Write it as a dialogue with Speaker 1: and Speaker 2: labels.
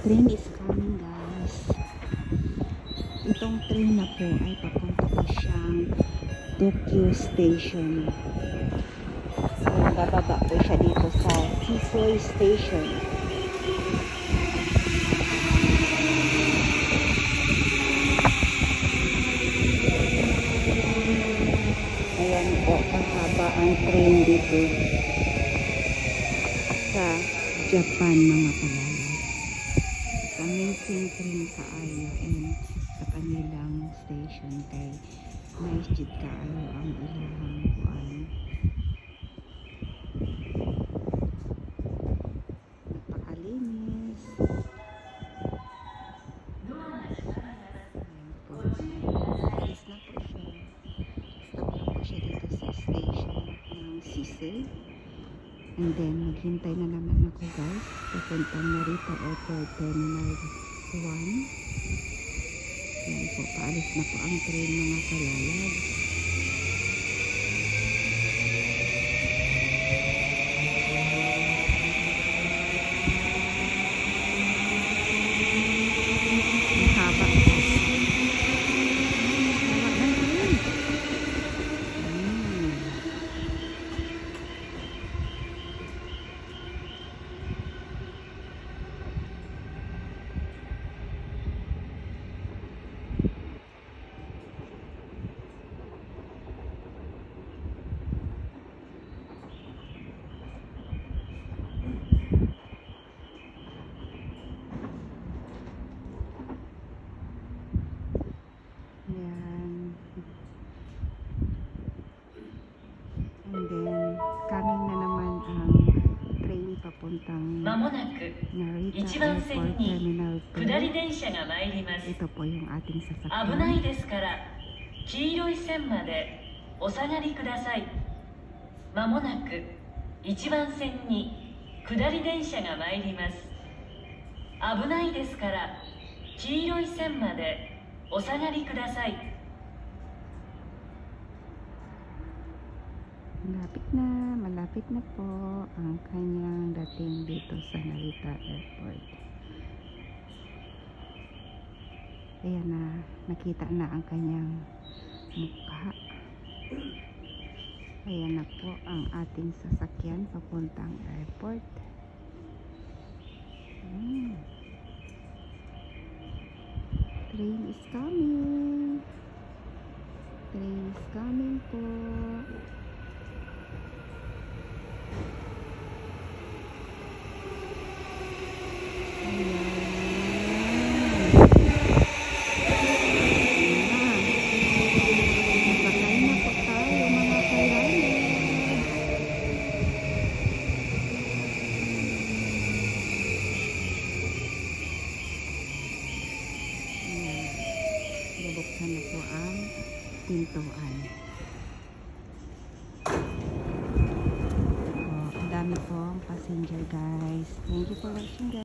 Speaker 1: Train is coming, guys. Itong train na po ay papunta po siyang Tokyo Station. So, bababa po siya dito sa Sisoi Station. Ayan po, kahaba ang train dito sa Japan, mga kalala. Amazing train kaayo and sa kanilang station kay masjid kaayo ang ilahang kuan. Napakalinis. Ayan po. Alis na po siya. Stop na po siya dito sa station ng Sisei. And then, maghintay na naman ako, guys. Papuntang Narita Airport Terminal 1. Yan po, paalis na po ang train, mga kalalab. Ang haba. And then, coming na naman ang train papuntang Narita Airport Terminal 2. Ito po yung ating sasakyan.
Speaker 2: 危ないですから黄色い線までお下がりください。まもなく1番線に下り電車が参ります。危ないですから黄色い線までお下がりください。
Speaker 1: malapit na po ang kanyang dating dito sa Narita Airport. Ayan na, nakita na ang kanyang mukha. Ayan na po ang ating sasakyan papuntang airport. Train is coming. Train is coming po. Bubuksan na po ang pintuan. Ang dami pong passenger, guys. Thank you for watching, guys.